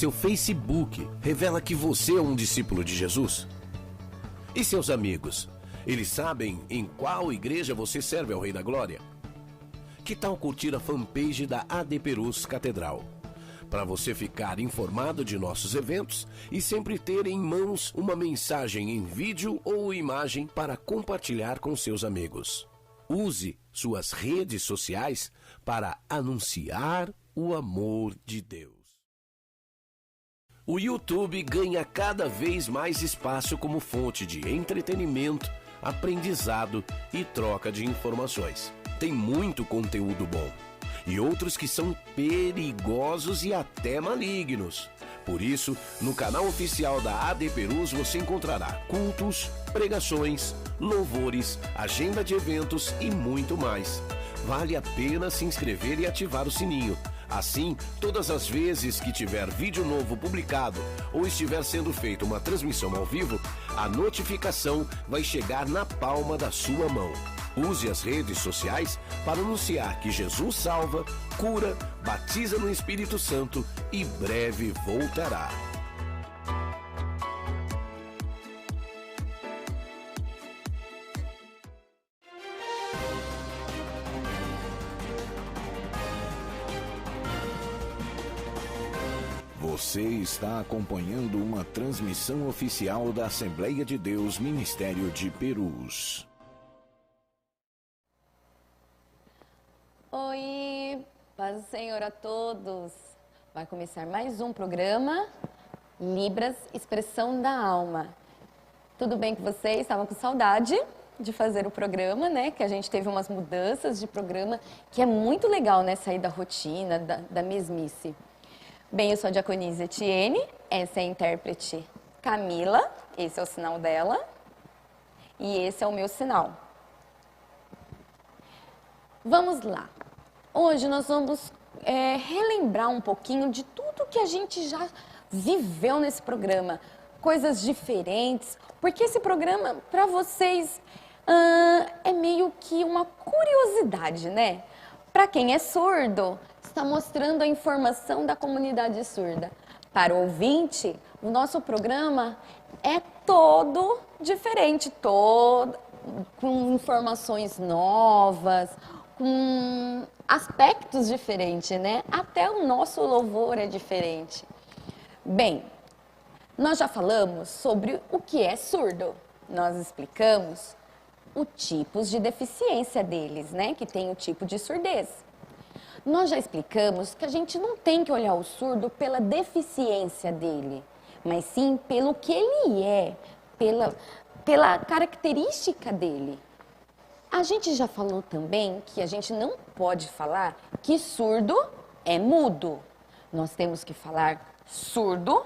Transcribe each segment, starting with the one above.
Seu Facebook revela que você é um discípulo de Jesus? E seus amigos? Eles sabem em qual igreja você serve ao Rei da Glória? Que tal curtir a fanpage da AD Perus Catedral? Para você ficar informado de nossos eventos e sempre ter em mãos uma mensagem em vídeo ou imagem para compartilhar com seus amigos. Use suas redes sociais para anunciar o amor de Deus. O YouTube ganha cada vez mais espaço como fonte de entretenimento, aprendizado e troca de informações. Tem muito conteúdo bom e outros que são perigosos e até malignos. Por isso, no canal oficial da AD Perus você encontrará cultos, pregações, louvores, agenda de eventos e muito mais. Vale a pena se inscrever e ativar o sininho. Assim, todas as vezes que tiver vídeo novo publicado ou estiver sendo feita uma transmissão ao vivo, a notificação vai chegar na palma da sua mão. Use as redes sociais para anunciar que Jesus salva, cura, batiza no Espírito Santo e breve voltará. Você está acompanhando uma transmissão oficial da Assembleia de Deus Ministério de Perus. Oi, paz do Senhor a todos. Vai começar mais um programa Libras, Expressão da Alma. Tudo bem com vocês? Estavam com saudade de fazer o programa, né? Que a gente teve umas mudanças de programa, que é muito legal, né? Sair da rotina, da mesmice. Bem, eu sou a diaconisa Etienne, essa é a intérprete Camila, esse é o sinal dela e esse é o meu sinal. Vamos lá. Hoje nós vamos relembrar um pouquinho de tudo que a gente já viveu nesse programa, coisas diferentes, porque esse programa, para vocês, é meio que uma curiosidade, né? Para quem é surdo, está mostrando a informação da comunidade surda. Para o ouvinte, o nosso programa é todo diferente, todo com informações novas, com aspectos diferentes, né? Até o nosso louvor é diferente. Bem, nós já falamos sobre o que é surdo. Nós explicamos os tipos de deficiência deles, né? Que tem o tipo de surdez. Nós já explicamos que a gente não tem que olhar o surdo pela deficiência dele, mas sim pelo que ele é, pela característica dele. A gente já falou também que a gente não pode falar que surdo é mudo. Nós temos que falar surdo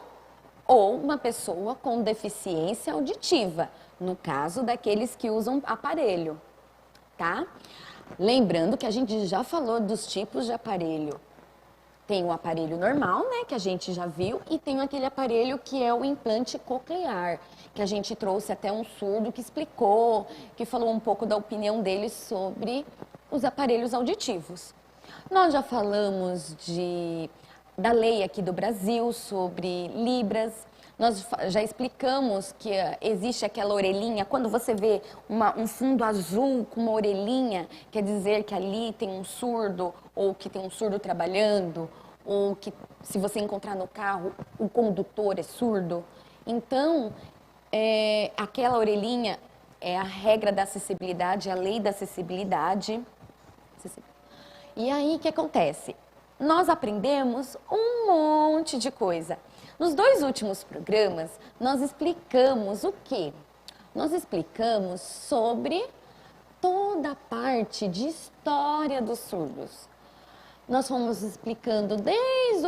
ou uma pessoa com deficiência auditiva, no caso daqueles que usam aparelho, tá? Lembrando que a gente já falou dos tipos de aparelho. Tem o aparelho normal, né, que a gente já viu, e tem aquele aparelho que é o implante coclear, que a gente trouxe até um surdo que explicou, que falou um pouco da opinião dele sobre os aparelhos auditivos. Nós já falamos da lei aqui do Brasil sobre Libras. Nós já explicamos que existe aquela orelhinha, quando você vê um fundo azul com uma orelhinha, quer dizer que ali tem um surdo, ou que tem um surdo trabalhando, ou que se você encontrar no carro, o condutor é surdo. Então, aquela orelhinha é a regra da acessibilidade, a lei da acessibilidade. E aí, o que acontece? Nós aprendemos um monte de coisa. Nos 2 últimos programas, nós explicamos o quê? Nós explicamos sobre toda a parte de história dos surdos. Nós fomos explicando desde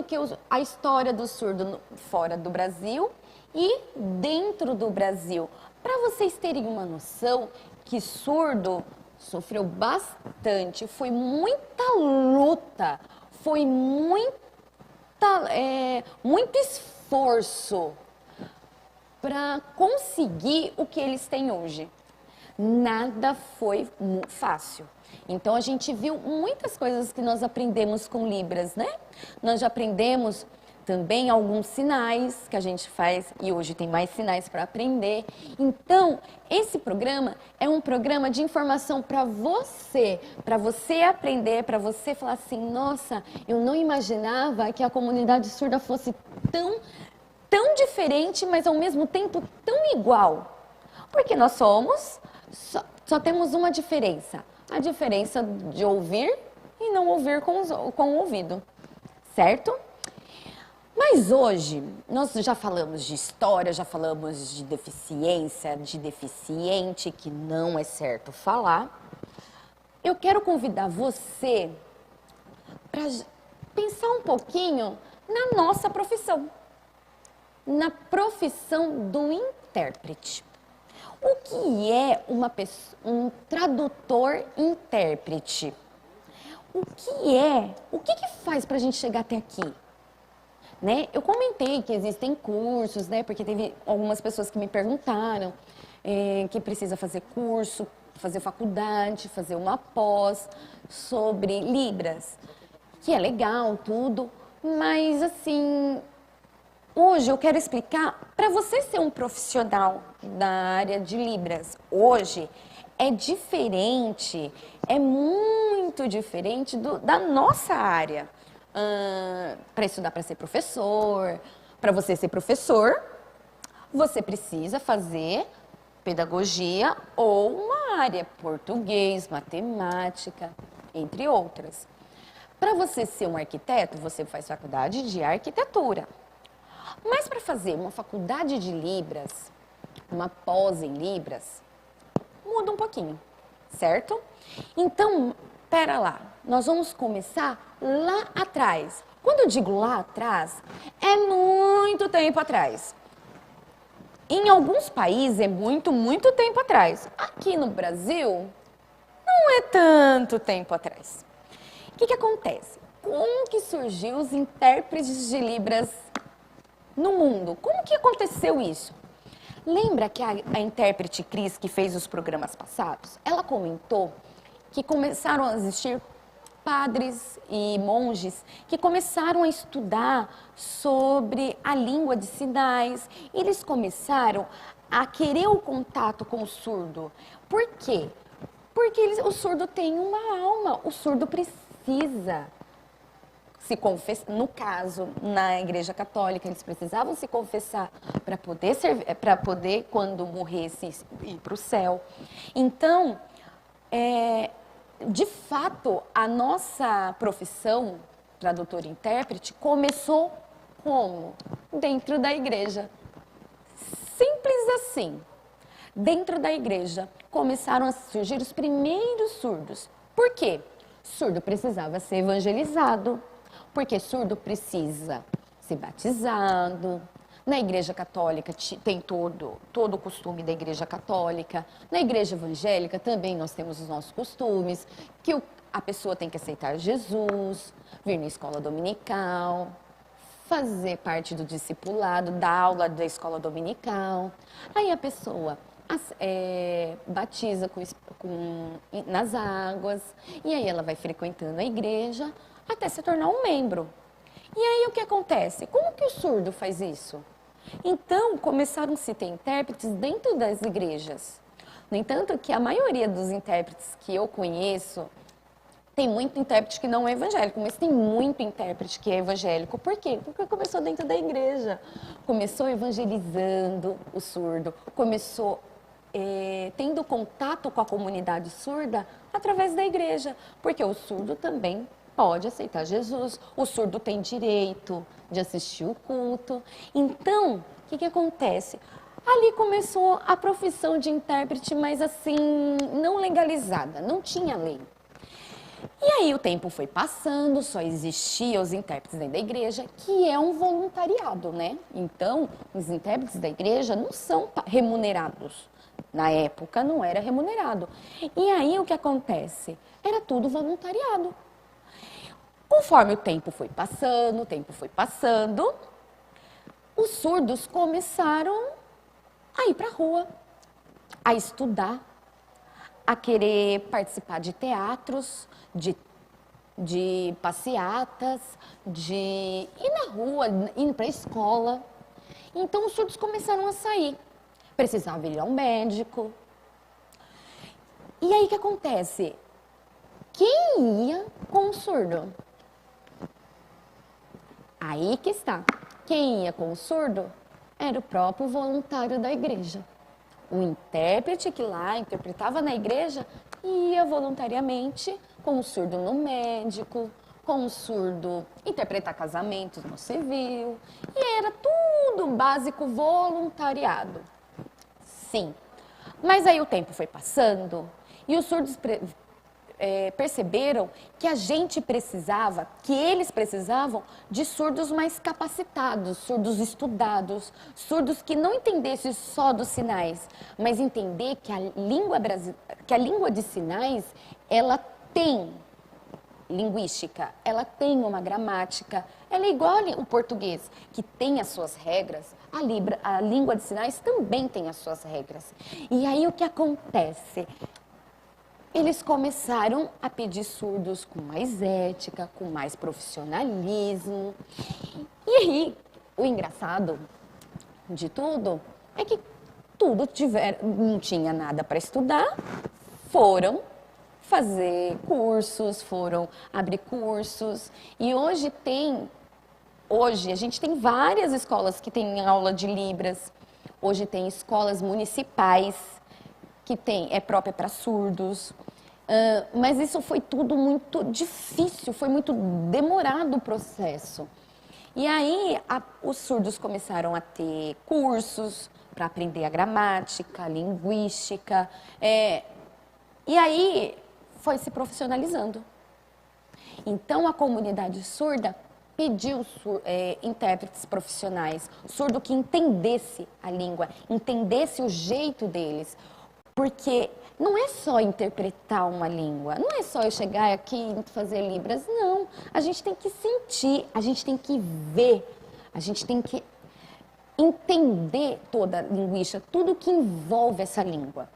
a história do surdo fora do Brasil e dentro do Brasil. Para vocês terem uma noção que surdo sofreu bastante, foi muita luta, foi muito esforço para conseguir o que eles têm hoje. Nada foi fácil. Então, a gente viu muitas coisas que nós aprendemos com Libras, né? Nós já aprendemos também alguns sinais que a gente faz, e hoje tem mais sinais para aprender. Então, esse programa é um programa de informação para você aprender, para você falar assim, nossa, eu não imaginava que a comunidade surda fosse tão diferente, mas ao mesmo tempo tão igual. Porque nós só temos uma diferença, a diferença de ouvir e não ouvir com o ouvido, certo? Mas hoje, nós já falamos de história, já falamos de deficiência, de deficiente, que não é certo falar. Eu quero convidar você para pensar um pouquinho na nossa profissão, na profissão do intérprete. O que é um tradutor-intérprete? O que faz para a gente chegar até aqui? Né? Eu comentei que existem cursos, né? Porque teve algumas pessoas que me perguntaram que precisa fazer curso, fazer faculdade, fazer uma pós sobre Libras, que é legal, tudo, mas assim, hoje eu quero explicar, para você ser um profissional da área de Libras, hoje é diferente, é muito diferente da nossa área. Para estudar para ser professor, para você ser professor, você precisa fazer pedagogia ou uma área, português, matemática, entre outras. Para você ser um arquiteto, você faz faculdade de arquitetura. Mas para fazer uma faculdade de Libras, uma pós em Libras, muda um pouquinho, certo? Então, pera lá, nós vamos começar lá atrás. Quando eu digo lá atrás, é muito tempo atrás. Em alguns países é muito, muito tempo atrás. Aqui no Brasil, não é tanto tempo atrás. O que acontece? Como que surgiu os intérpretes de Libras no mundo? Como que aconteceu isso? Lembra que a intérprete Cris, que fez os programas passados, ela comentou que começaram a existir padres e monges que começaram a estudar sobre a língua de sinais. Eles começaram a querer o contato com o surdo. Por quê? Porque o surdo tem uma alma, o surdo precisa se confessar. No caso, na Igreja Católica, eles precisavam se confessar para poder, quando morresse, ir para o céu. Então, de fato, a nossa profissão, tradutor e intérprete, começou como? Dentro da igreja. Simples assim. Dentro da igreja começaram a surgir os primeiros surdos. Por quê? Surdo precisava ser evangelizado. Porque surdo precisa ser batizado. Na Igreja Católica tem todo o costume da Igreja Católica. Na Igreja Evangélica também nós temos os nossos costumes, que a pessoa tem que aceitar Jesus, vir na escola dominical, fazer parte do discipulado, da aula da escola dominical. Aí a pessoa batiza nas águas, e aí ela vai frequentando a igreja até se tornar um membro. E aí o que acontece? Como que o surdo faz isso? Então, começaram-se a ter intérpretes dentro das igrejas. No entanto, que a maioria dos intérpretes que eu conheço, tem muito intérprete que não é evangélico, mas tem muito intérprete que é evangélico. Por quê? Porque começou dentro da igreja. Começou evangelizando o surdo, começou tendo contato com a comunidade surda através da igreja. Porque o surdo também pode aceitar Jesus, o surdo tem direito de assistir o culto. Então, o que acontece? Ali começou a profissão de intérprete, mas assim, não legalizada, não tinha lei. E aí o tempo foi passando, só existiam os intérpretes dentro da igreja, que é um voluntariado, né? Então, os intérpretes da igreja não são remunerados. Na época não era remunerado. E aí o que acontece? Era tudo voluntariado. Conforme o tempo foi passando, os surdos começaram a ir para a rua, a estudar, a querer participar de teatros, de de passeatas, de ir na rua, ir para a escola. Então, os surdos começaram a sair. Precisava ir ao médico. E aí, o que acontece? Quem ia com o surdo? Aí que está. Quem ia com o surdo era o próprio voluntário da igreja. O intérprete que lá interpretava na igreja ia voluntariamente com o surdo no médico, com o surdo interpretar casamentos no civil. E era tudo básico voluntariado. Sim. Mas aí o tempo foi passando e os surdos perceberam que a gente precisava, que eles precisavam de surdos mais capacitados, surdos estudados, surdos que não entendessem só dos sinais, mas entender que a língua de sinais, ela tem linguística, ela tem uma gramática, ela é igual o português, que tem as suas regras, a língua de sinais também tem as suas regras. E aí o que acontece? Eles começaram a pedir surdos com mais ética, com mais profissionalismo. E aí, o engraçado de tudo é que não tinha nada para estudar, foram fazer cursos, foram abrir cursos. E hoje a gente tem várias escolas que têm aula de Libras. Hoje tem escolas municipais que é própria para surdos. Mas isso foi tudo muito difícil, foi muito demorado o processo. E aí, os surdos começaram a ter cursos para aprender a gramática, a linguística. E aí, foi se profissionalizando. Então, a comunidade surda pediu intérpretes profissionais, surdo que entendesse a língua, entendesse o jeito deles. Porque não é só interpretar uma língua, não é só eu chegar aqui e fazer Libras, não. A gente tem que sentir, a gente tem que ver, a gente tem que entender toda a linguística, tudo que envolve essa língua.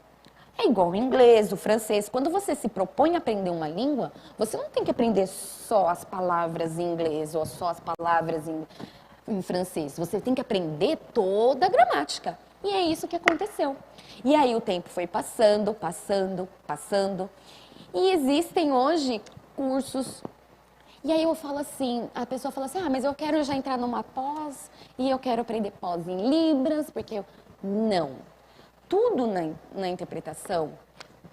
É igual o inglês, o francês. Quando você se propõe a aprender uma língua, você não tem que aprender só as palavras em inglês ou só as palavras em francês. Você tem que aprender toda a gramática. E é isso que aconteceu. E aí o tempo foi passando. E existem hoje cursos. E aí eu falo assim, a pessoa fala assim, mas eu quero já entrar numa pós e eu quero aprender pós em Libras, porque Não. Tudo na interpretação,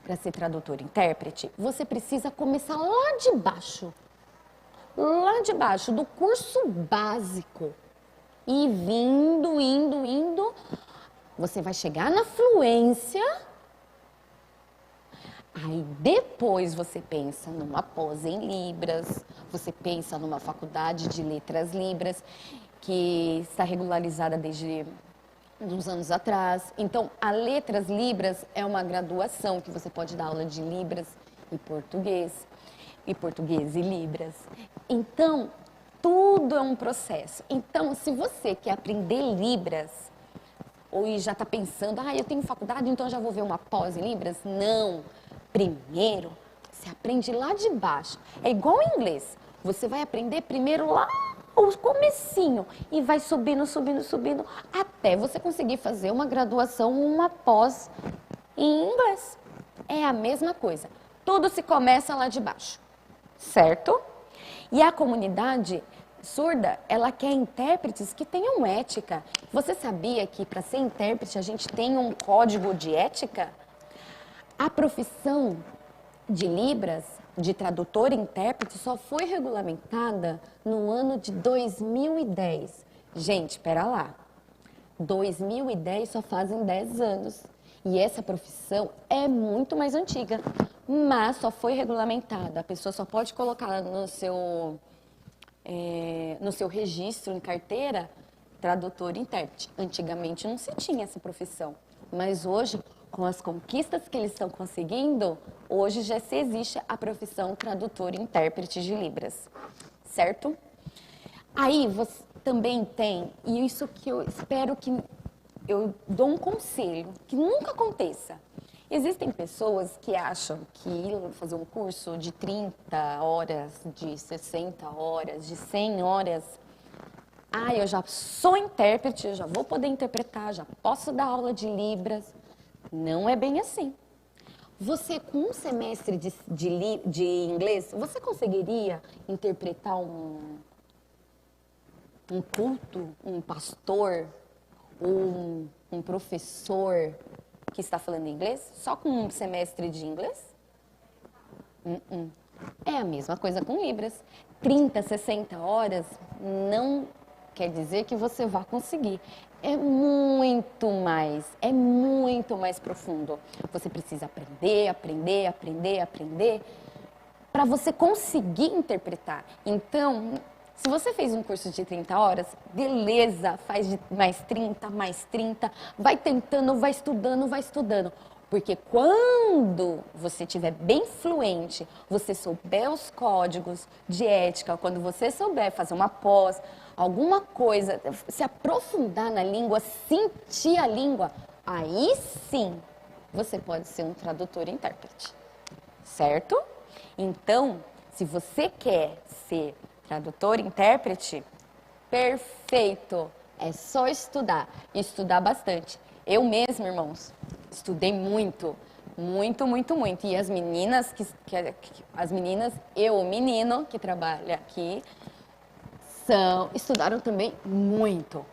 para ser tradutor e intérprete, você precisa começar lá de baixo, do curso básico. E indo, você vai chegar na fluência, aí depois você pensa numa pós em Libras, você pensa numa faculdade de letras Libras, que está regularizada desde uns anos atrás. Então, a Letras Libras é uma graduação que você pode dar aula de Libras e português e Libras. Então, tudo é um processo. Então, se você quer aprender Libras, ou já está pensando, eu tenho faculdade, então já vou ver uma pós em Libras? Não. Primeiro, você aprende lá de baixo. É igual em inglês. Você vai aprender primeiro lá o comecinho e vai subindo, até você conseguir fazer uma graduação, uma pós em inglês. É a mesma coisa. Tudo se começa lá de baixo, certo? E a comunidade surda, ela quer intérpretes que tenham ética. Você sabia que para ser intérprete a gente tem um código de ética? A profissão de Libras, de tradutor e intérprete, só foi regulamentada no ano de 2010. Gente, espera lá. 2010 só fazem 10 anos. E essa profissão é muito mais antiga, mas só foi regulamentada. A pessoa só pode colocar no seu registro em carteira tradutor e intérprete. Antigamente não se tinha essa profissão, mas hoje, com as conquistas que eles estão conseguindo, hoje já se existe a profissão tradutor e intérprete de Libras, certo? Aí você também tem, e isso que eu espero que eu dou um conselho, que nunca aconteça. Existem pessoas que acham que ir fazer um curso de 30 horas, de 60 horas, de 100 horas, eu já sou intérprete, eu já vou poder interpretar, já posso dar aula de Libras. Não é bem assim. Você, com um semestre de inglês, você conseguiria interpretar um culto, um pastor, um professor que está falando inglês, só com um semestre de inglês? É a mesma coisa com Libras. 30, 60 horas não quer dizer que você vá conseguir. É muito mais profundo. Você precisa aprender, para você conseguir interpretar. Então, se você fez um curso de 30 horas, beleza, faz mais 30, vai tentando, vai estudando. Porque quando você estiver bem fluente, você souber os códigos de ética, quando você souber fazer uma pós, alguma coisa, se aprofundar na língua, sentir a língua, aí sim você pode ser um tradutor e intérprete, certo? Então, se você quer ser tradutor e intérprete, perfeito, é só estudar bastante. Eu mesma, irmãos, estudei muito. E as meninas, o menino que trabalha aqui, estudaram também muito.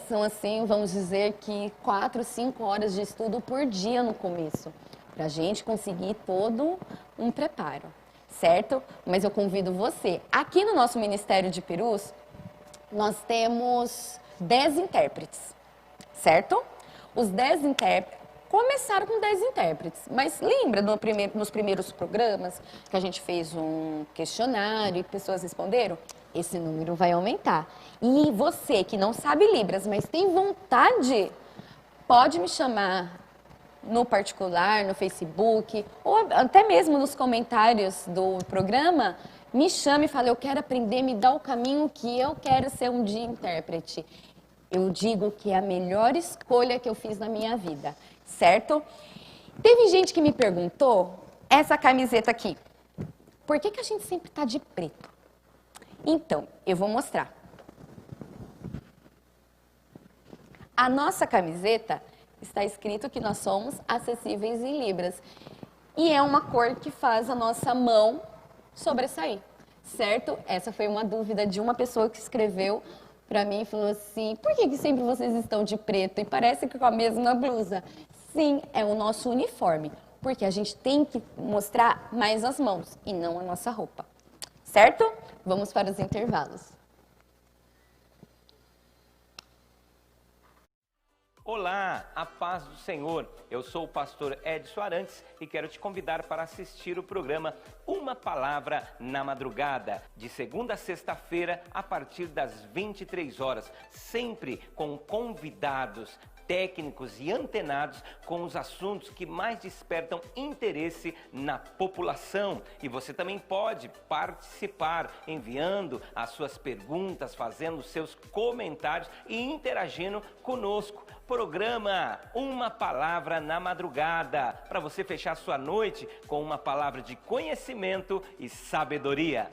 São assim, vamos dizer que 4, 5 horas de estudo por dia no começo, para a gente conseguir todo um preparo, certo? Mas eu convido você, aqui no nosso Ministério de Perus, nós temos 10 intérpretes, certo? Os 10 intérpretes começaram com 10 intérpretes, mas lembra nos primeiros programas que a gente fez um questionário e pessoas responderam? Esse número vai aumentar. E você que não sabe Libras, mas tem vontade, pode me chamar no particular, no Facebook, ou até mesmo nos comentários do programa, me chame e fale, eu quero aprender, me dá o caminho que eu quero ser um dia intérprete. Eu digo que é a melhor escolha que eu fiz na minha vida, certo? Teve gente que me perguntou, essa camiseta aqui, por que a gente sempre está de preto? Então, eu vou mostrar. A nossa camiseta está escrito que nós somos acessíveis em Libras. E é uma cor que faz a nossa mão sobressair, certo? Essa foi uma dúvida de uma pessoa que escreveu para mim e falou assim, por que sempre vocês estão de preto e parece que com a mesma blusa? Sim, é o nosso uniforme, porque a gente tem que mostrar mais as mãos e não a nossa roupa, certo? Vamos para os intervalos. Olá, a paz do Senhor. Eu sou o pastor Edson Arantes e quero te convidar para assistir o programa Uma Palavra na Madrugada, de segunda a sexta-feira, a partir das 23 horas, sempre com convidados técnicos e antenados com os assuntos que mais despertam interesse na população. E você também pode participar enviando as suas perguntas, fazendo seus comentários e interagindo conosco. Programa Uma Palavra na Madrugada, para você fechar sua noite com uma palavra de conhecimento e sabedoria.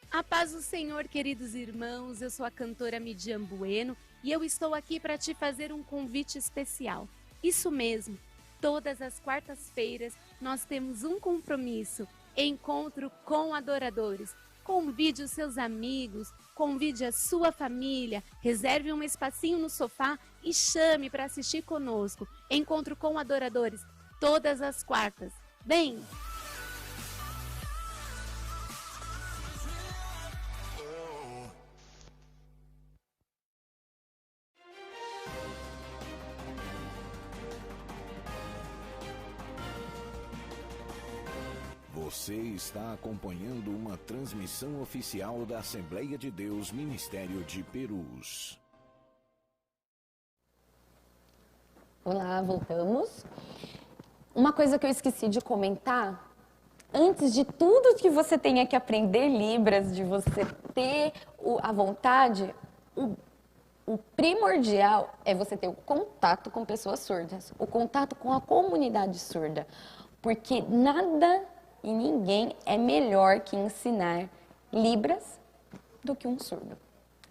A paz do Senhor, queridos irmãos, eu sou a cantora Midian Bueno e eu estou aqui para te fazer um convite especial. Isso mesmo, todas as quartas-feiras nós temos um compromisso, encontro com adoradores. Convide os seus amigos, convide a sua família, reserve um espacinho no sofá e chame para assistir conosco. Encontro com adoradores, todas as quartas. Vem! Você está acompanhando uma transmissão oficial da Assembleia de Deus Ministério de Perus. Olá, voltamos. Uma coisa que eu esqueci de comentar, antes de tudo que você tenha que aprender Libras, de você ter a vontade, o primordial é você ter o contato com pessoas surdas, o contato com a comunidade surda, porque nada e ninguém é melhor que ensinar Libras do que um surdo,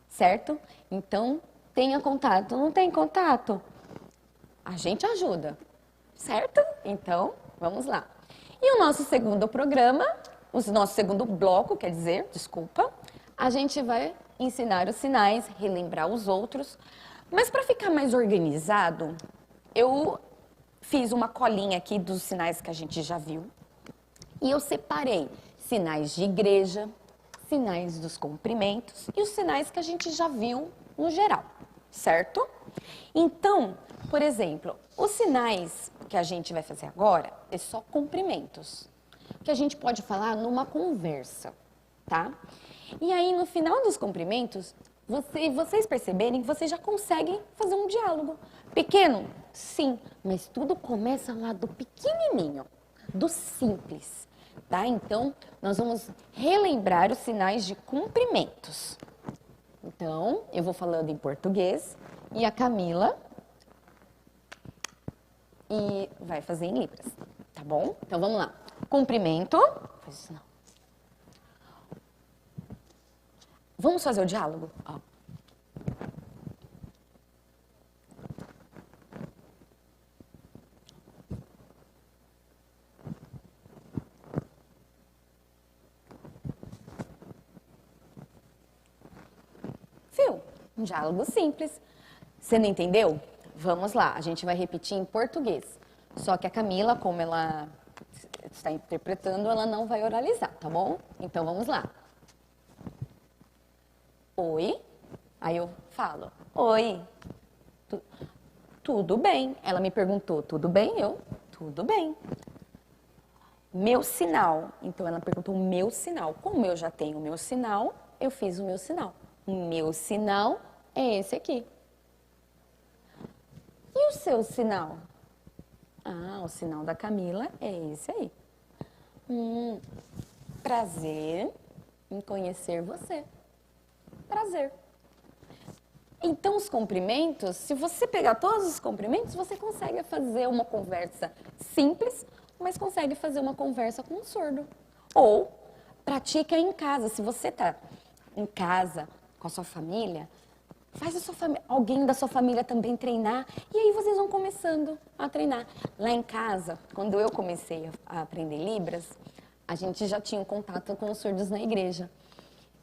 certo? Então, tenha contato. Não tem contato? A gente ajuda, certo? Então, vamos lá. E o nosso segundo programa, o nosso segundo bloco, quer dizer, desculpa, a gente vai ensinar os sinais, relembrar os outros. Mas para ficar mais organizado, eu fiz uma colinha aqui dos sinais que a gente já viu. E eu separei sinais de igreja, sinais dos cumprimentos e os sinais que a gente já viu no geral, certo? Então, por exemplo, os sinais que a gente vai fazer agora é só cumprimentos, que a gente pode falar numa conversa, tá? E aí, no final dos cumprimentos, vocês perceberem que vocês já conseguem fazer um diálogo. Pequeno? Sim, mas tudo começa lá do pequenininho, do simples, tá? Então, nós vamos relembrar os sinais de cumprimentos. Então, eu vou falando em português e a Camila vai fazer em Libras, tá bom? Então, vamos lá. Cumprimento. Faz isso não. Vamos fazer o diálogo? Ó. Viu? Um diálogo simples. Você não entendeu? Vamos lá, a gente vai repetir em português. Só que a Camila, como ela está interpretando, ela não vai oralizar, tá bom? Então, vamos lá. Oi. Aí eu falo, oi. Tudo bem. Ela me perguntou, tudo bem? Eu, tudo bem. Meu sinal. Então, ela perguntou o meu sinal. Como eu já tenho o meu sinal, eu fiz o meu sinal. O meu sinal é esse aqui. E o seu sinal? Ah, o sinal da Camila é esse aí. Prazer em conhecer você. Prazer. Então, os cumprimentos, se você pegar todos os cumprimentos, você consegue fazer uma conversa simples, mas consegue fazer uma conversa com um surdo. Ou pratica em casa. Se você está em casa com a sua família, faz alguém da sua família também treinar. E aí vocês vão começando a treinar. Lá em casa, quando eu comecei a aprender Libras, a gente já tinha um contato com os surdos na igreja.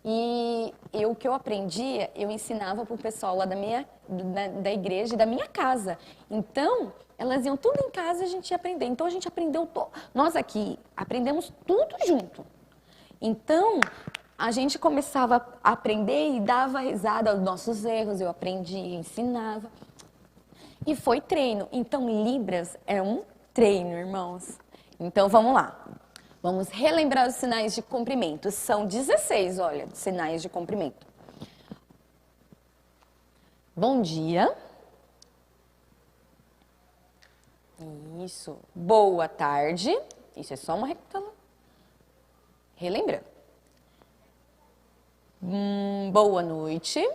E o que eu aprendia, eu ensinava para o pessoal lá da igreja e da minha casa. Então, elas iam tudo em casa e a gente ia aprender. Então, a gente aprendeu, nós aqui aprendemos tudo junto. Então, a gente começava a aprender e dava risada aos nossos erros. Eu aprendia, ensinava. E foi treino. Então, Libras é um treino, irmãos. Então, vamos lá. Vamos relembrar os sinais de cumprimento. São 16, olha, sinais de cumprimento. Bom dia. Isso. Boa tarde. Isso é só uma recapitulação. Relembrando. Boa noite.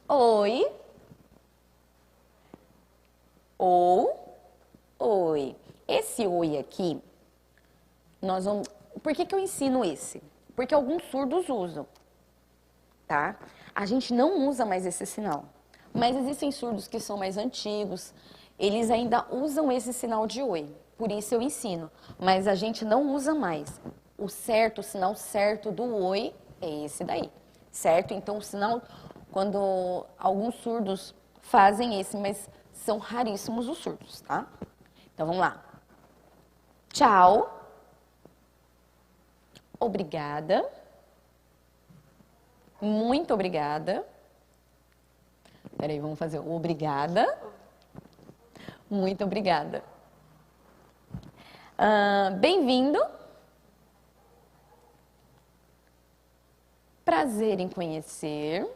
Oi. Ou oi. Esse oi aqui, nós vamos... Por que eu ensino esse? Porque alguns surdos usam, tá? A gente não usa mais esse sinal. Mas existem surdos que são mais antigos, eles ainda usam esse sinal de oi. Por isso eu ensino. Mas a gente não usa mais. O sinal certo do oi é esse daí, certo? Então, o sinal, quando alguns surdos fazem esse, mas são raríssimos os surdos, tá? Então, vamos lá. Tchau. Obrigada. Muito obrigada. Peraí, vamos fazer o obrigada. Muito obrigada. Bem-vindo. Prazer em conhecer.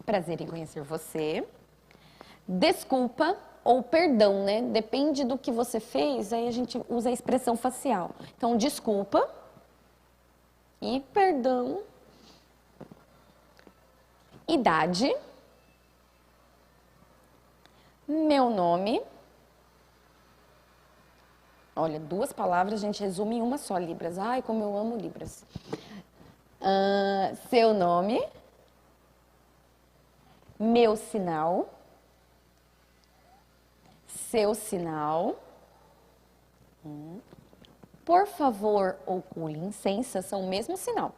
Prazer em conhecer você. Desculpa ou perdão, né? Depende do que você fez, aí a gente usa a expressão facial. Então, desculpa. E perdão. Idade. Meu nome. Olha, 2 palavras a gente resume em uma só, Libras. Ai, como eu amo Libras. Seu nome. Meu sinal. Seu sinal. Por favor, ou com licença, são o mesmo sinal.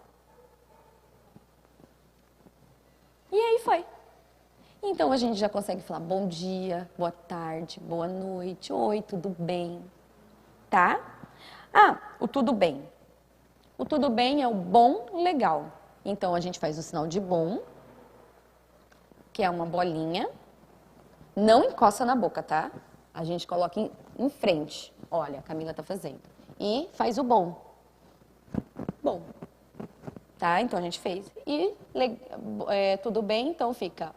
E aí foi. Então a gente já consegue falar bom dia, boa tarde, boa noite, oi, tudo bem? Tá? O tudo bem. O tudo bem é o bom legal. Então a gente faz o sinal de bom, que é uma bolinha. Não encosta na boca, tá? A gente coloca em frente. Olha, a Camila tá fazendo. E faz o bom. Bom. Tá? Então a gente fez. E tudo bem, então fica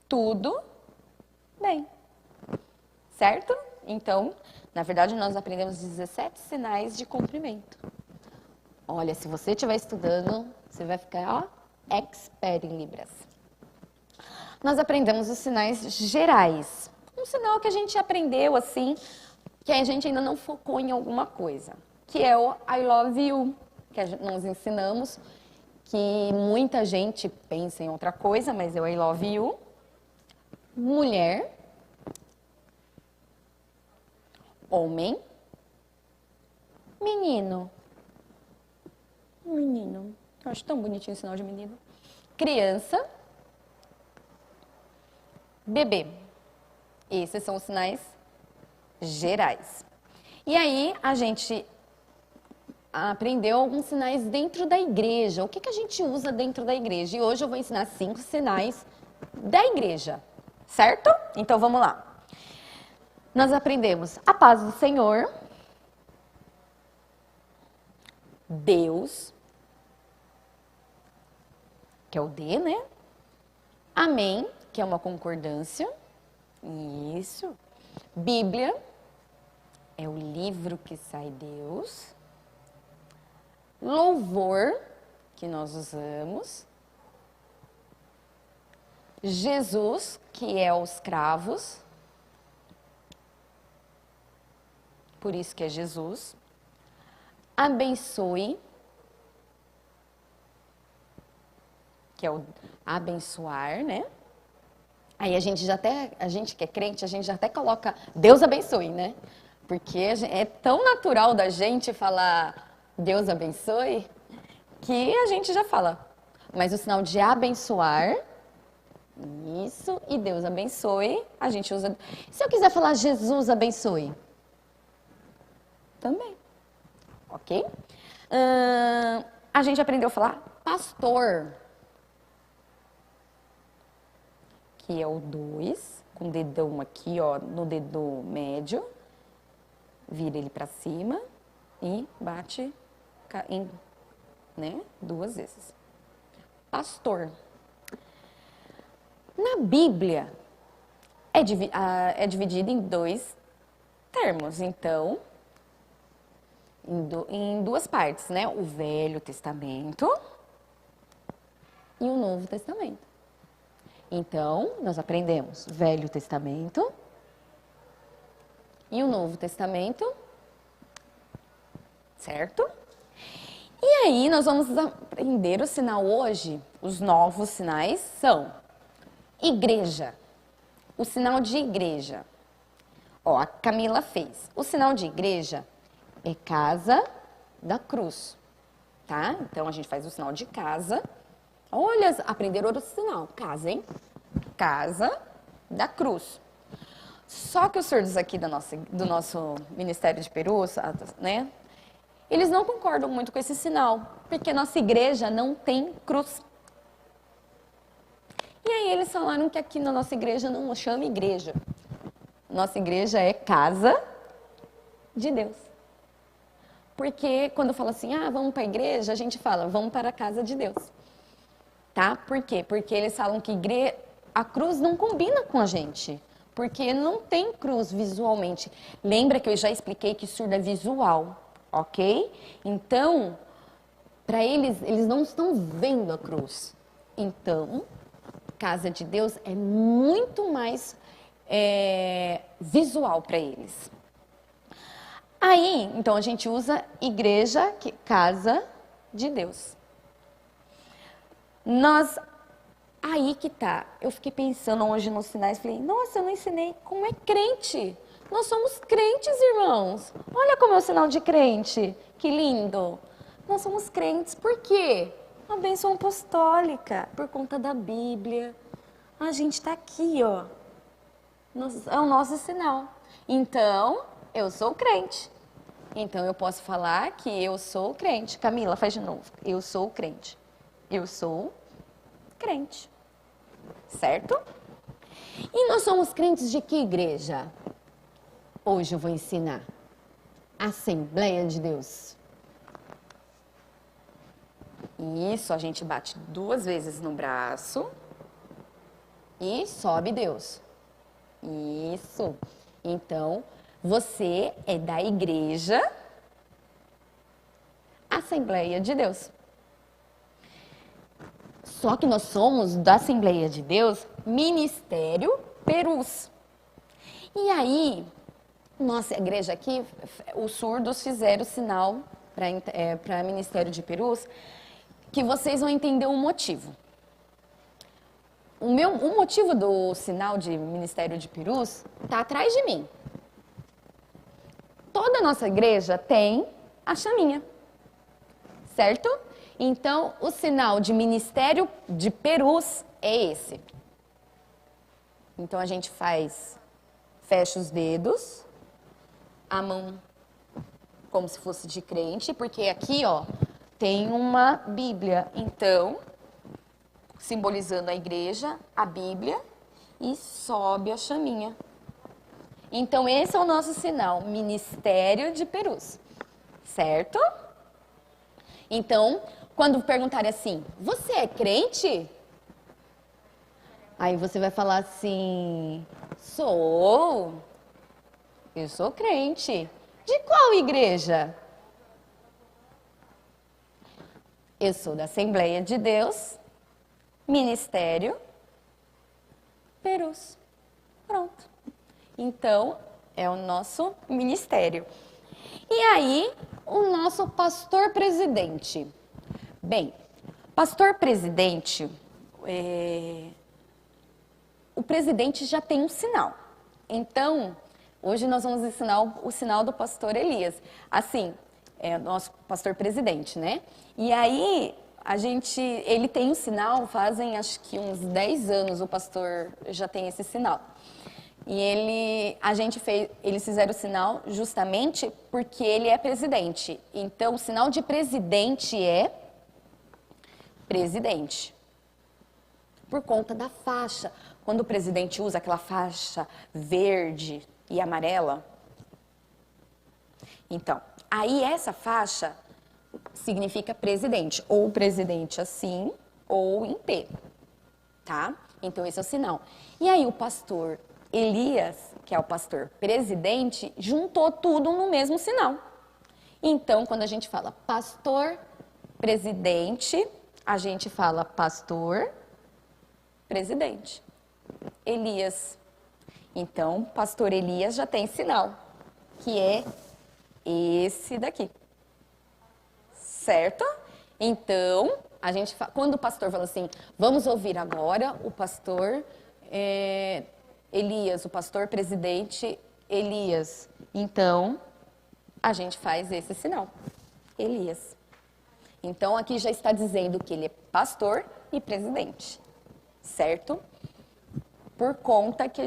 tudo bem. Certo? Então, na verdade, nós aprendemos 17 sinais de cumprimento. Olha, se você estiver estudando, você vai ficar, expert em Libras. Nós aprendemos os sinais gerais. Um sinal que a gente aprendeu, assim, que a gente ainda não focou em alguma coisa, que é o I love you, que nós ensinamos, que muita gente pensa em outra coisa, mas é o I love you. Mulher, homem, menino. Menino. Eu acho tão bonitinho o sinal de menino. Criança, bebê. Esses são os sinais gerais. E aí, a gente aprendeu alguns sinais dentro da igreja. O que a gente usa dentro da igreja? E hoje eu vou ensinar 5 sinais da igreja. Certo? Então, vamos lá. Nós aprendemos a paz do Senhor, Deus, que é o D, né? Amém, que é uma concordância. Isso. Bíblia, é o livro que sai Deus. Louvor, que nós usamos. Jesus, que é os cravos. Por isso que é Jesus. Abençoe, que é o abençoar, né? Aí a gente que é crente, a gente já até coloca Deus abençoe, né? Porque é tão natural da gente falar Deus abençoe, que a gente já fala. Mas o sinal de abençoar, isso, e Deus abençoe, a gente usa. Se eu quiser falar Jesus abençoe, também. Ok? A gente aprendeu a falar pastor, que é o 2, com o dedão aqui, no dedo médio. Vira ele para cima e bate, né, 2 vezes. Pastor. Na Bíblia, é dividido em 2 termos. Então, em 2 partes, né? O Velho Testamento e o Novo Testamento. Então, nós aprendemos Velho Testamento e o Novo Testamento, certo? E aí, nós vamos aprender o sinal hoje. Os novos sinais são igreja, o sinal de igreja. A Camila fez. O sinal de igreja é casa da cruz, tá? Então, a gente faz o sinal de casa. Olha, aprenderam outro sinal. Casa, hein? Casa da cruz. Só que os surdos aqui do nosso Ministério de Peru, né? Eles não concordam muito com esse sinal, porque nossa igreja não tem cruz. E aí eles falaram que aqui na nossa igreja não chama igreja. Nossa igreja é casa de Deus. Porque quando fala assim, vamos para a igreja, a gente fala, vamos para a casa de Deus. Tá? Por quê? Porque eles falam que a cruz não combina com a gente. Porque não tem cruz visualmente. Lembra que eu já expliquei que surdo é visual, ok? Então, para eles não estão vendo a cruz. Então, casa de Deus é muito mais visual para eles. Aí, então, a gente usa igreja, casa de Deus. Aí que tá. Eu fiquei pensando hoje nos sinais, falei, nossa, eu não ensinei como é crente. Nós somos crentes, irmãos. Olha como é o sinal de crente. Que lindo. Nós somos crentes. Por quê? A bênção apostólica, por conta da Bíblia. A gente está aqui, ó. É o nosso sinal. Então, eu sou crente. Então, eu posso falar que eu sou crente. Camila, faz de novo. Eu sou crente. Eu sou crente. Certo? E nós somos crentes de que igreja? Hoje eu vou ensinar. Assembleia de Deus. Isso, a gente bate 2 vezes no braço e sobe Deus. Isso. Então, você é da igreja Assembleia de Deus. Só que nós somos da Assembleia de Deus Ministério Perus. E aí, nossa igreja aqui, os surdos fizeram o sinal para Ministério de Perus, que vocês vão entender o motivo. O motivo do sinal de Ministério de Perus está atrás de mim. Toda a nossa igreja tem a chaminha, certo? Então, o sinal de Ministério de Perus é esse. Então, a gente fecha os dedos, a mão como se fosse de crente, porque aqui, ó, tem uma Bíblia. Então, simbolizando a igreja, a Bíblia, e sobe a chaminha. Então, esse é o nosso sinal, Ministério de Perus, certo? Então, quando perguntarem assim, você é crente? Aí você vai falar assim, eu sou crente. De qual igreja? Eu sou da Assembleia de Deus, Ministério Perus. Pronto. Então, é o nosso ministério. E aí, o nosso pastor presidente. Bem, pastor presidente, o presidente já tem um sinal. Então, hoje nós vamos ensinar o sinal do pastor Elias. Assim, é o nosso pastor presidente, né? E aí, ele tem um sinal, fazem acho que uns 10 anos o pastor já tem esse sinal. E eles fizeram o sinal justamente porque ele é presidente. Então, o sinal de presidente é presidente. Por conta da faixa. Quando o presidente usa aquela faixa verde e amarela. Então, aí essa faixa significa presidente. Ou presidente assim, ou em P. Tá? Então, esse é o sinal. E aí o pastor Elias, que é o pastor presidente, juntou tudo no mesmo sinal. Então, quando a gente fala pastor presidente, a gente fala pastor presidente. Elias. Então, pastor Elias já tem sinal, que é esse daqui. Certo? Então, quando o pastor fala assim, vamos ouvir agora o pastor Elias, o pastor presidente Elias. Então, a gente faz esse sinal, Elias. Então, aqui já está dizendo que ele é pastor e presidente, certo? Por conta que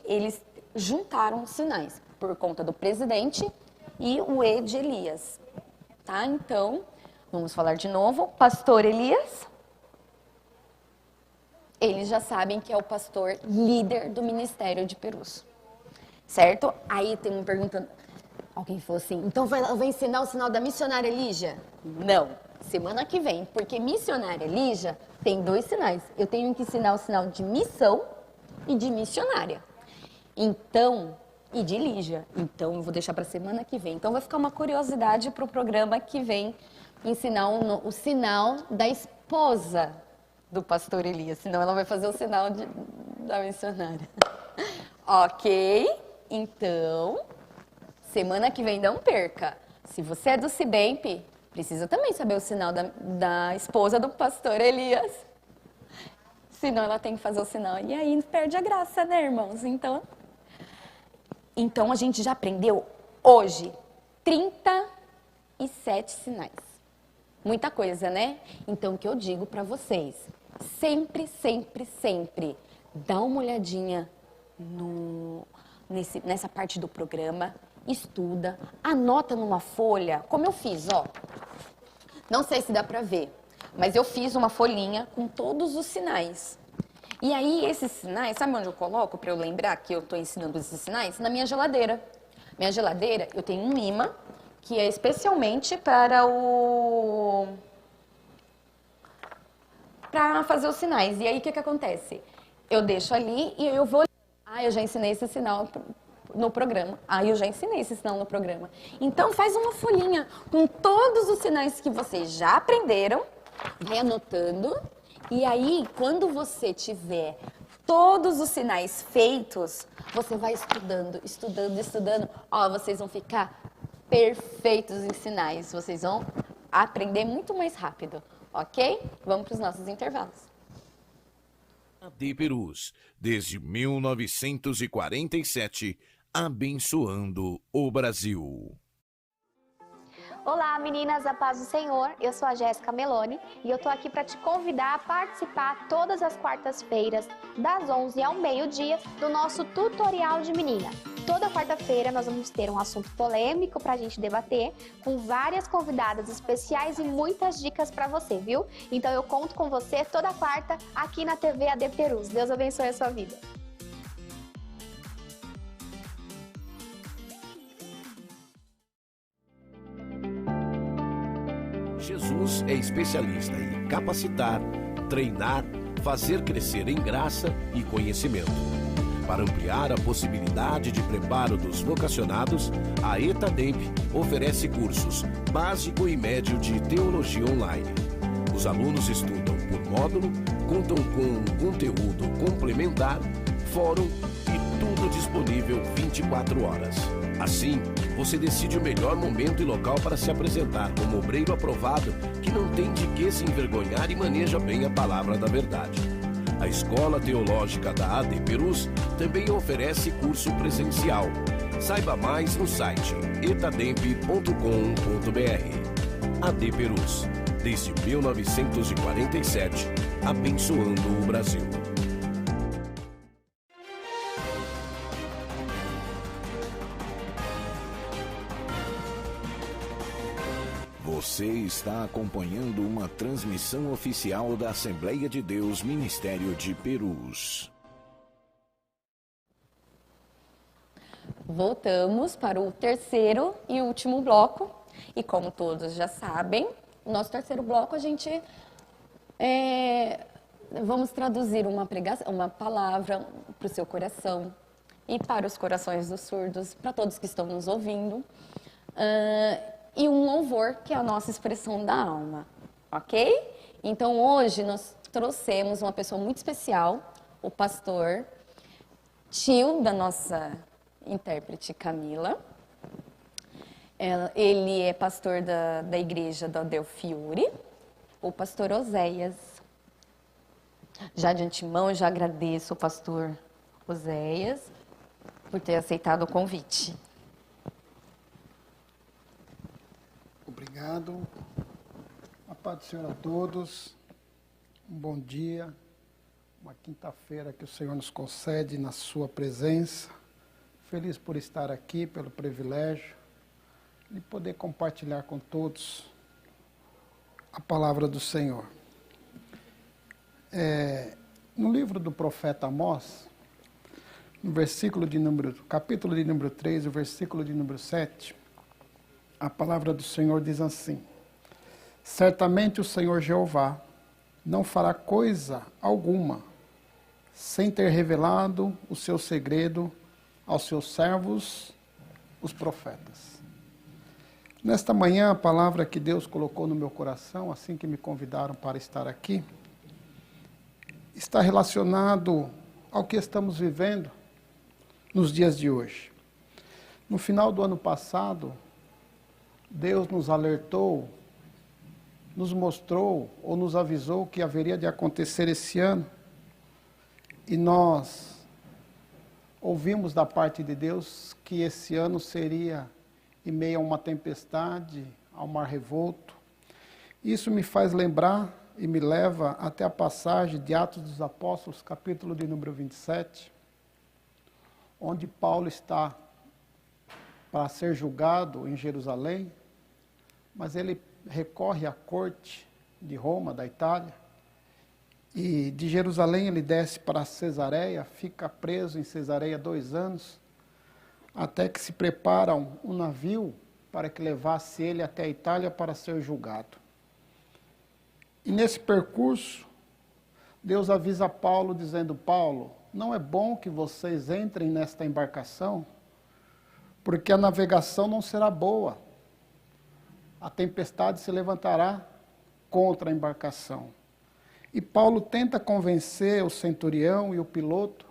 eles juntaram os sinais, por conta do presidente e o E de Elias, tá? Então, vamos falar de novo, pastor Elias. Eles já sabem que é o pastor líder do Ministério de Perus, certo? Aí tem uma pergunta, alguém falou assim, então vai ensinar o sinal da missionária Lígia? Não, semana que vem, porque missionária Lígia tem 2 sinais. Eu tenho que ensinar o sinal de missão e de missionária. Então, e de Lígia. Então, eu vou deixar para semana que vem. Então, vai ficar uma curiosidade para o programa que vem ensinar o sinal da esposa do pastor Elias, senão ela vai fazer o sinal da missionária. Ok? Então, semana que vem não perca. Se você é do Cibemp, precisa também saber o sinal da esposa do pastor Elias. Senão ela tem que fazer o sinal. E aí perde a graça, né, irmãos? Então a gente já aprendeu hoje 37 sinais. Muita coisa, né? Então o que eu digo para vocês, sempre, sempre, sempre, dá uma olhadinha nessa parte do programa, estuda, anota numa folha, como eu fiz, ó. Não sei se dá pra ver, mas eu fiz uma folhinha com todos os sinais. E aí, esses sinais, sabe onde eu coloco pra eu lembrar que eu tô ensinando esses sinais? Na minha geladeira. Minha geladeira, eu tenho um imã, que é especialmente para fazer os sinais. E aí, o que acontece? Eu deixo ali e eu vou... eu já ensinei esse sinal no programa. Eu já ensinei esse sinal no programa. Então, faz uma folhinha com todos os sinais que vocês já aprenderam, vai anotando, e aí, quando você tiver todos os sinais feitos, você vai estudando, estudando, estudando. Vocês vão ficar perfeitos em sinais. Vocês vão aprender muito mais rápido, ok? Vamos para os nossos intervalos. AD Perus, desde 1947, abençoando o Brasil. Olá, meninas da paz do Senhor, eu sou a Jéssica Meloni e eu tô aqui para te convidar a participar todas as quartas-feiras, das 11 ao meio-dia, do nosso tutorial de menina. Toda quarta-feira nós vamos ter um assunto polêmico para a gente debater, com várias convidadas especiais e muitas dicas para você, viu? Então eu conto com você toda quarta aqui na TV AD Perus. Deus abençoe a sua vida. Jesus é especialista em capacitar, treinar, fazer crescer em graça e conhecimento. Para ampliar a possibilidade de preparo dos vocacionados, a ETADEMP oferece cursos básico e médio de teologia online. Os alunos estudam por módulo, contam com conteúdo complementar, fórum e tudo disponível 24 horas. Assim, você decide o melhor momento e local para se apresentar como obreiro aprovado que não tem de que se envergonhar e maneja bem a palavra da verdade. A Escola Teológica da AD Perus também oferece curso presencial. Saiba mais no site etademp.com.br. AD Perus, desde 1947, abençoando o Brasil. Você está acompanhando uma transmissão oficial da Assembleia de Deus Ministério de Perus. Voltamos para o terceiro e último bloco. E como todos já sabem, no nosso terceiro bloco a gente vamos traduzir uma palavra para o seu coração e para os corações dos surdos, para todos que estão nos ouvindo. E um louvor, que é a nossa expressão da alma, ok? Então, hoje nós trouxemos uma pessoa muito especial, o pastor, tio da nossa intérprete Camila. Ele é pastor da igreja da Del Fiore, o pastor Oséias. Já de antemão, eu já agradeço o pastor Oséias por ter aceitado o convite. Obrigado. A paz do Senhor a todos. Um bom dia. Uma quinta-feira que o Senhor nos concede na sua presença. Feliz por estar aqui, pelo privilégio de poder compartilhar com todos a palavra do Senhor. No livro do profeta Amós, no capítulo de número 3, o versículo de número 7, a palavra do Senhor diz assim: certamente o Senhor Jeová não fará coisa alguma sem ter revelado o seu segredo aos seus servos, os profetas. Nesta manhã, a palavra que Deus colocou no meu coração, assim que me convidaram para estar aqui, está relacionado ao que estamos vivendo nos dias de hoje. No final do ano passado, Deus nos alertou, nos mostrou ou nos avisou que haveria de acontecer esse ano. E nós ouvimos da parte de Deus que esse ano seria em meio a uma tempestade, ao mar revolto. Isso me faz lembrar e me leva até a passagem de Atos dos Apóstolos, capítulo de número 27, onde Paulo está para ser julgado em Jerusalém, mas ele recorre à corte de Roma, da Itália, e de Jerusalém ele desce para Cesareia, fica preso em Cesareia 2 anos, até que se prepara um navio para que levasse ele até a Itália para ser julgado. E nesse percurso, Deus avisa Paulo, dizendo: Paulo, não é bom que vocês entrem nesta embarcação, porque a navegação não será boa. A tempestade se levantará contra a embarcação. E Paulo tenta convencer o centurião e o piloto,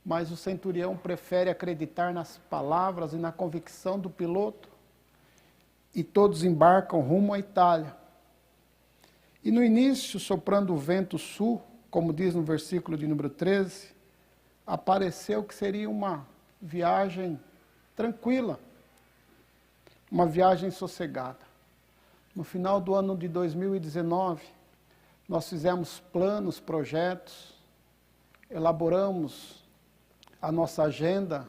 mas o centurião prefere acreditar nas palavras e na convicção do piloto, e todos embarcam rumo à Itália. E no início, soprando o vento sul, como diz no versículo de número 13, apareceu que seria uma viagem tranquila, uma viagem sossegada. No final do ano de 2019, nós fizemos planos, projetos, elaboramos a nossa agenda,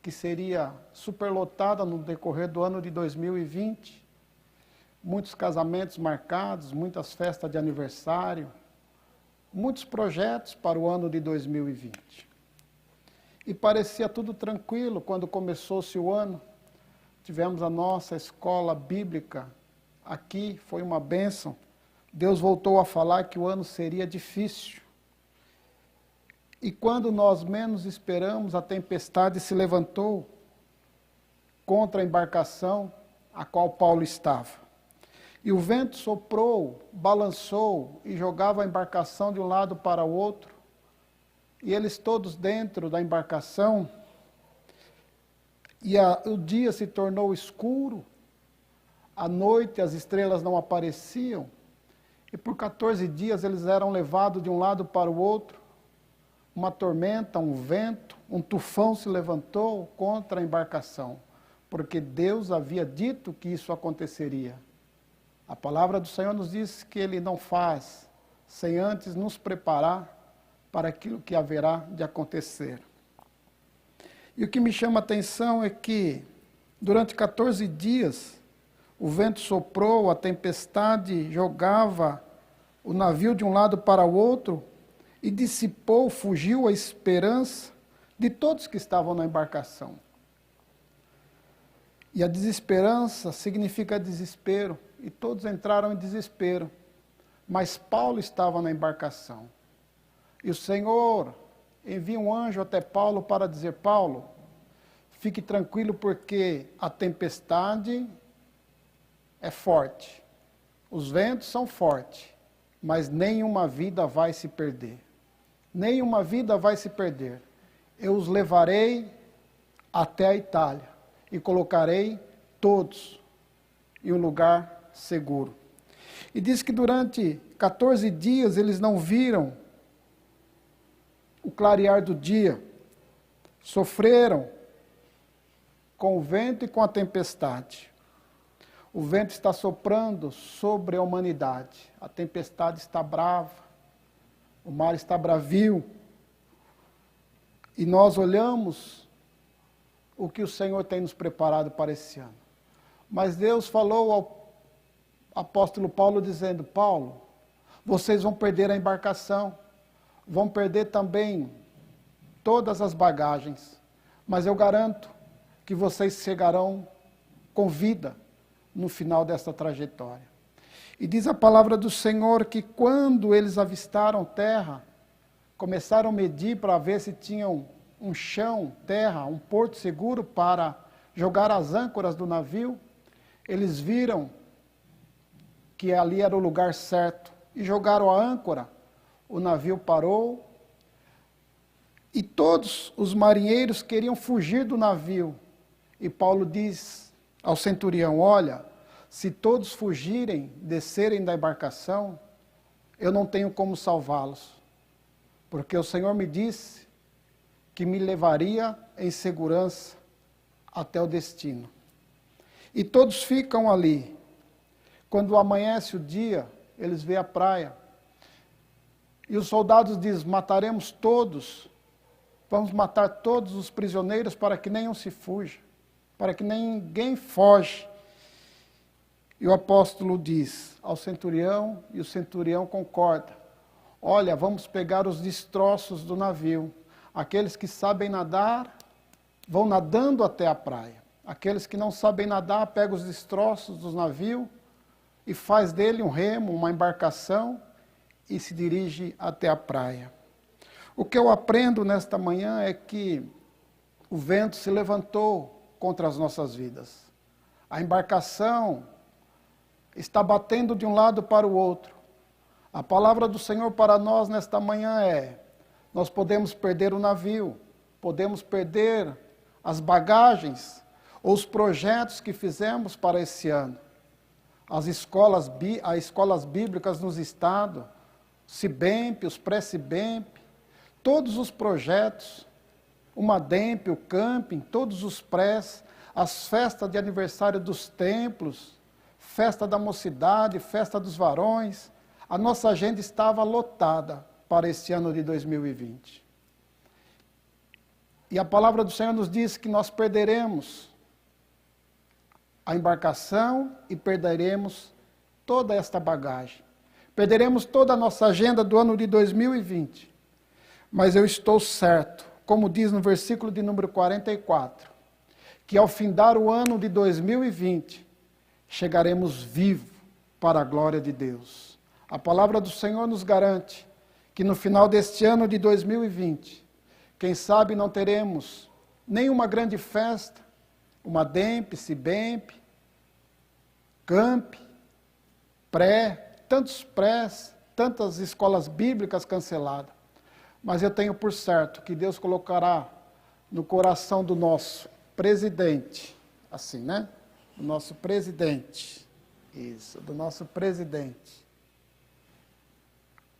que seria superlotada no decorrer do ano de 2020. Muitos casamentos marcados, muitas festas de aniversário, muitos projetos para o ano de 2020. E parecia tudo tranquilo quando começou-se o ano. Tivemos a nossa escola bíblica aqui, foi uma bênção. Deus voltou a falar que o ano seria difícil. E quando nós menos esperamos, a tempestade se levantou contra a embarcação a qual Paulo estava. E o vento soprou, balançou e jogava a embarcação de um lado para o outro. E eles todos dentro da embarcação. E o dia se tornou escuro, à noite as estrelas não apareciam. E por 14 dias eles eram levados de um lado para o outro. Uma tormenta, um vento, um tufão se levantou contra a embarcação, porque Deus havia dito que isso aconteceria. A palavra do Senhor nos diz que Ele não faz sem antes nos preparar para aquilo que haverá de acontecer. E o que me chama a atenção é que, durante 14 dias, o vento soprou, a tempestade jogava o navio de um lado para o outro, e dissipou, fugiu a esperança de todos que estavam na embarcação. E a desesperança significa desespero, e todos entraram em desespero. Mas Paulo estava na embarcação. E o Senhor envia um anjo até Paulo para dizer: Paulo, fique tranquilo, porque a tempestade é forte, os ventos são fortes, mas nenhuma vida vai se perder. Nenhuma vida vai se perder. Eu os levarei até a Itália e colocarei todos em um lugar seguro. E diz que durante 14 dias eles não viram o clarear do dia, sofreram com o vento e com a tempestade. O vento está soprando sobre a humanidade, a tempestade está brava, o mar está bravio, e nós olhamos o que o Senhor tem nos preparado para esse ano. Mas Deus falou ao apóstolo Paulo, dizendo: Paulo, vocês vão perder a embarcação, vão perder também todas as bagagens, mas eu garanto que vocês chegarão com vida no final desta trajetória. E diz a palavra do Senhor que quando eles avistaram terra, começaram a medir para ver se tinham um chão, terra, um porto seguro para jogar as âncoras do navio. Eles viram que ali era o lugar certo e jogaram a âncora. O navio parou e todos os marinheiros queriam fugir do navio. E Paulo diz ao centurião: olha, se todos fugirem, descerem da embarcação, eu não tenho como salvá-los, porque o Senhor me disse que me levaria em segurança até o destino. E todos ficam ali. Quando amanhece o dia, eles veem a praia. E os soldados dizem: mataremos todos, vamos matar todos os prisioneiros para que nenhum se fuja, para que ninguém foge. E o apóstolo diz ao centurião, e o centurião concorda: olha, vamos pegar os destroços do navio. Aqueles que sabem nadar vão nadando até a praia. Aqueles que não sabem nadar pegam os destroços do navio e faz dele um remo, uma embarcação, e se dirige até a praia. O que eu aprendo nesta manhã é que o vento se levantou contra as nossas vidas. A embarcação está batendo de um lado para o outro. A palavra do Senhor para nós nesta manhã é: nós podemos perder o navio, podemos perder as bagagens ou os projetos que fizemos para esse ano. As escolas bíblicas nos estados, Cibemp, os pré-Cibemp, todos os projetos, o Mademp, o camping, todos os prés, as festas de aniversário dos templos, festa da mocidade, festa dos varões, a nossa agenda estava lotada para esse ano de 2020. E a palavra do Senhor nos diz que nós perderemos a embarcação e perderemos toda esta bagagem. Perderemos toda a nossa agenda do ano de 2020. Mas eu estou certo, como diz no versículo de número 44, que ao findar o ano de 2020, chegaremos vivos para a glória de Deus. A palavra do Senhor nos garante que no final deste ano de 2020, quem sabe não teremos nenhuma grande festa, uma DEMP, CIBEMP, CAMP, pré, tantos prés, tantas escolas bíblicas canceladas. Mas eu tenho por certo que Deus colocará no coração do nosso presidente, assim, né? Do nosso presidente, isso, do nosso presidente.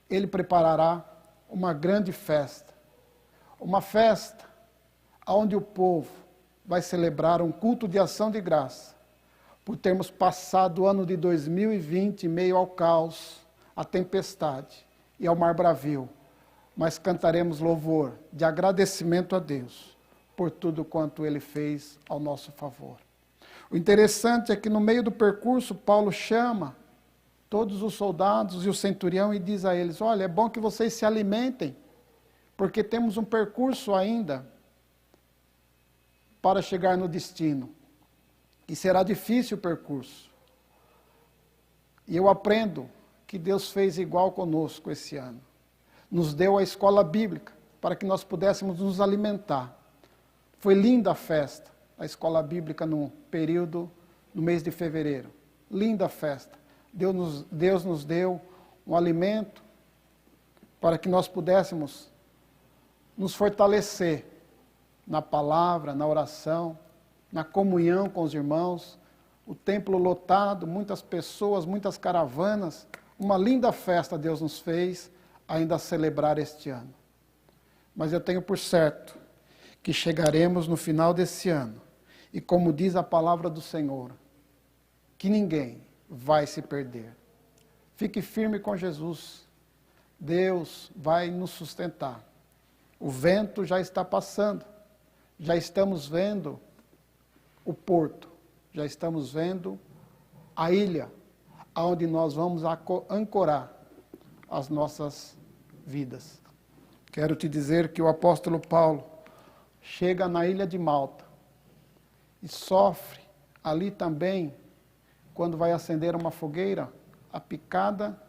Ele preparará uma grande festa, uma festa onde o povo vai celebrar um culto de ação de graça, por termos passado o ano de 2020 em meio ao caos, à tempestade e ao mar bravio, mas cantaremos louvor de agradecimento a Deus por tudo quanto Ele fez ao nosso favor. O interessante é que no meio do percurso, Paulo chama todos os soldados e o centurião e diz a eles: olha, é bom que vocês se alimentem, porque temos um percurso ainda para chegar no destino. E será difícil o percurso. E eu aprendo que Deus fez igual conosco esse ano. Nos deu a escola bíblica para que nós pudéssemos nos alimentar. Foi linda a festa, a escola bíblica no mês de fevereiro. Linda festa. Deus nos deu um alimento para que nós pudéssemos nos fortalecer na palavra, na oração, na comunhão com os irmãos, o templo lotado, muitas pessoas, muitas caravanas, uma linda festa Deus nos fez ainda a celebrar este ano. Mas eu tenho por certo que chegaremos no final desse ano, e como diz a palavra do Senhor, que ninguém vai se perder. Fique firme com Jesus. Deus vai nos sustentar. O vento já está passando. Já estamos vendo o porto. Já estamos vendo a ilha onde nós vamos ancorar as nossas vidas. Quero te dizer que o apóstolo Paulo chega na ilha de Malta e sofre ali também, quando vai acender uma fogueira, a picada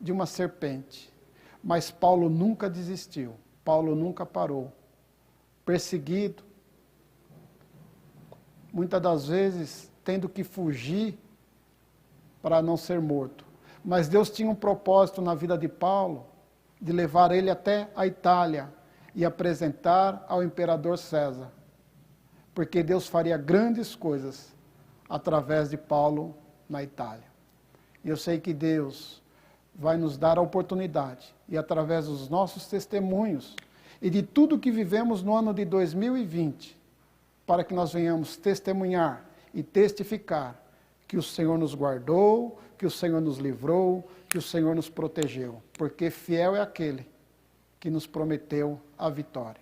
de uma serpente. Mas Paulo nunca desistiu, Paulo nunca parou. Perseguido, muitas das vezes tendo que fugir para não ser morto. Mas Deus tinha um propósito na vida de Paulo, de levar ele até a Itália e apresentar ao imperador César. Porque Deus faria grandes coisas através de Paulo na Itália. E eu sei que Deus vai nos dar a oportunidade, e através dos nossos testemunhos, e de tudo que vivemos no ano de 2020, para que nós venhamos testemunhar e testificar que o Senhor nos guardou, que o Senhor nos livrou, que o Senhor nos protegeu, porque fiel é aquele que nos prometeu a vitória.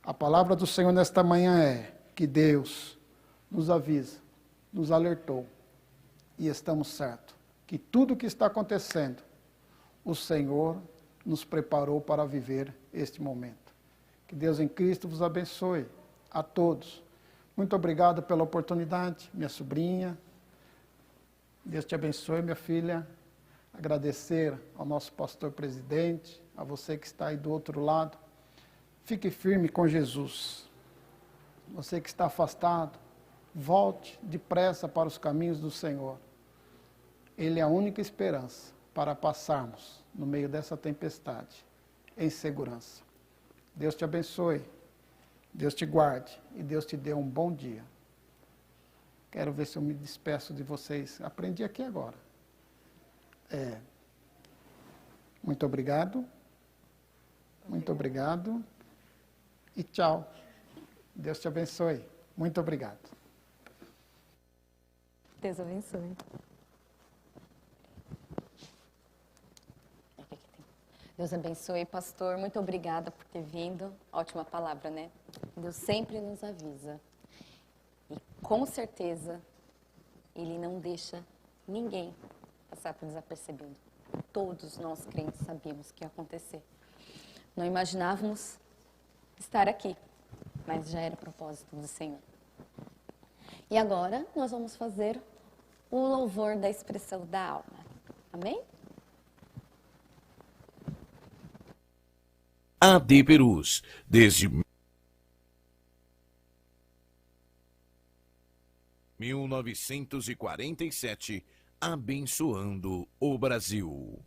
A palavra do Senhor nesta manhã é que Deus nos avisa, nos alertou, e estamos certos que tudo o que está acontecendo, o Senhor nos preparou para viver este momento. Que Deus em Cristo vos abençoe a todos. Muito obrigado pela oportunidade, minha sobrinha. Deus te abençoe, minha filha. Agradecer ao nosso pastor presidente, a você que está aí do outro lado. Fique firme com Jesus. Você que está afastado, volte depressa para os caminhos do Senhor. Ele é a única esperança para passarmos no meio dessa tempestade em segurança. Deus te abençoe, Deus te guarde e Deus te dê um bom dia. Quero ver se eu me despeço de vocês. Aprendi aqui agora. Muito obrigado. Muito obrigado. E tchau. Deus te abençoe. Muito obrigado. Deus abençoe. Deus abençoe, pastor. Muito obrigada por ter vindo. Ótima palavra, né? Deus sempre nos avisa. E com certeza, Ele não deixa ninguém passar por desapercebido. Todos nós crentes sabíamos que ia acontecer. Não imaginávamos estar aqui, mas já era propósito do Senhor. E agora nós vamos fazer o louvor da expressão da alma. Amém? AD Perus, desde 1947, abençoando o Brasil.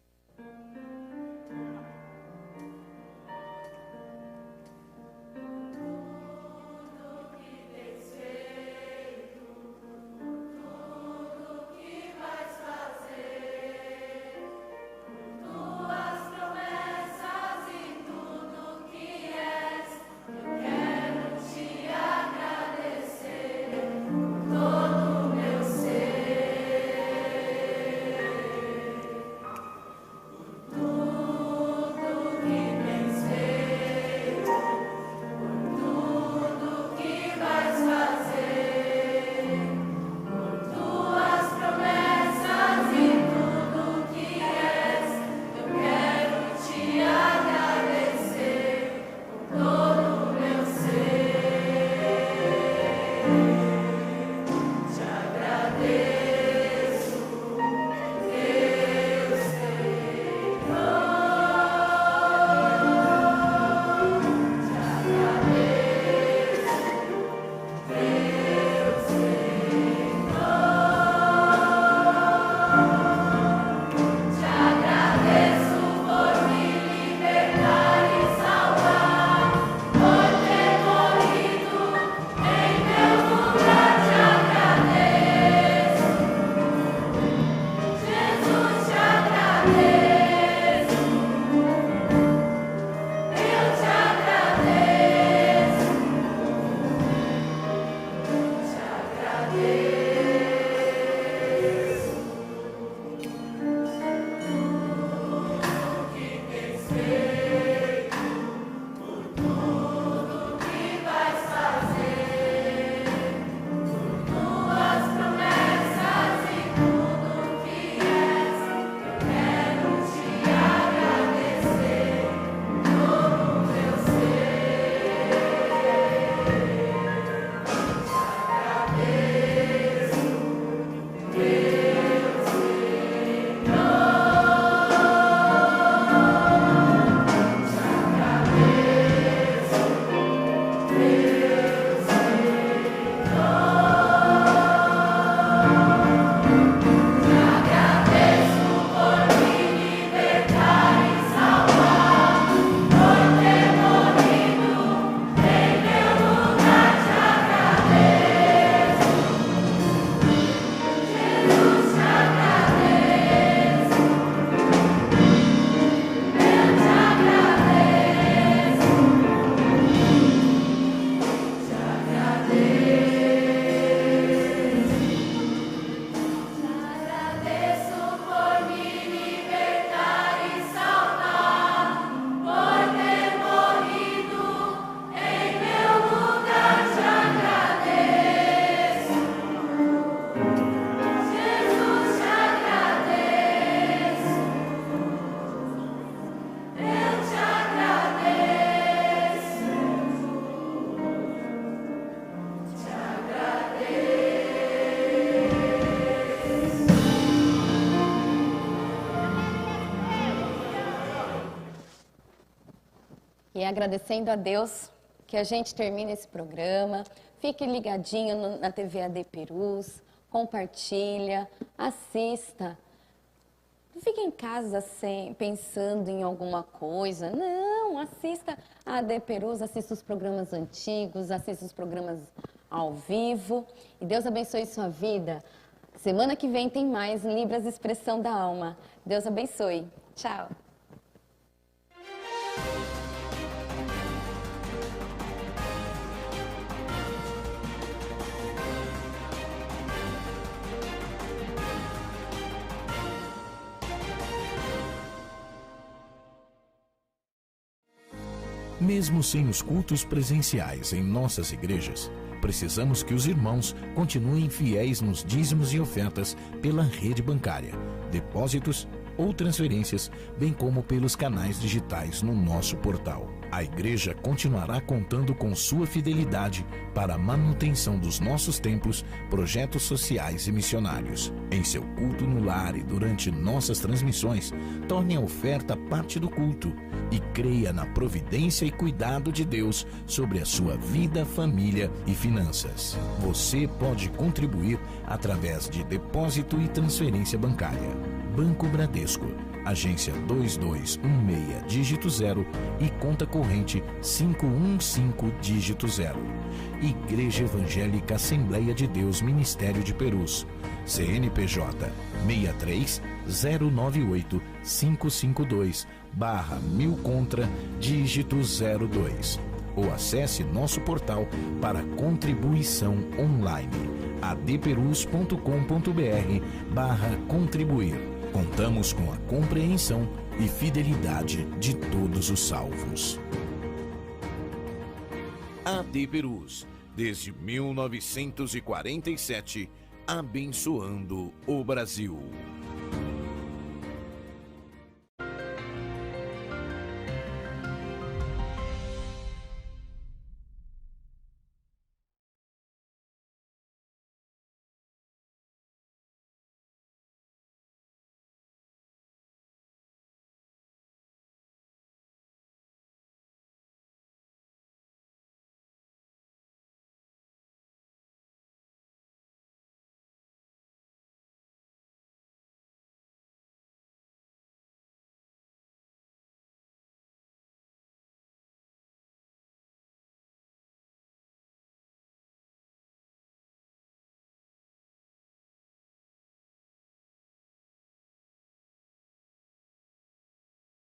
E agradecendo a Deus que a gente termina esse programa. Fique ligadinho na TV AD Perus, compartilha, assista. Não fique em casa pensando em alguma coisa. Não, assista a AD Perus, assista os programas antigos, assista os programas ao vivo. E Deus abençoe sua vida. Semana que vem tem mais Libras Expressão da Alma. Deus abençoe. Tchau. Mesmo sem os cultos presenciais em nossas igrejas, precisamos que os irmãos continuem fiéis nos dízimos e ofertas pela rede bancária, depósitos ou transferências, bem como pelos canais digitais no nosso portal. A igreja continuará contando com sua fidelidade para a manutenção dos nossos templos, projetos sociais e missionários. Em seu culto no lar e durante nossas transmissões, torne a oferta parte do culto e creia na providência e cuidado de Deus sobre a sua vida, família e finanças. Você pode contribuir através de depósito e transferência bancária. Banco Bradesco, agência 2216, dígito 0 e conta corrente 515, dígito 0. Igreja Evangélica Assembleia de Deus Ministério de Perus, CNPJ 63-098-552/1000 contra, dígito 02. Ou acesse nosso portal para contribuição online, adperus.com.br/contribuir. Contamos com a compreensão e fidelidade de todos os salvos. AD Perus, desde 1947, abençoando o Brasil.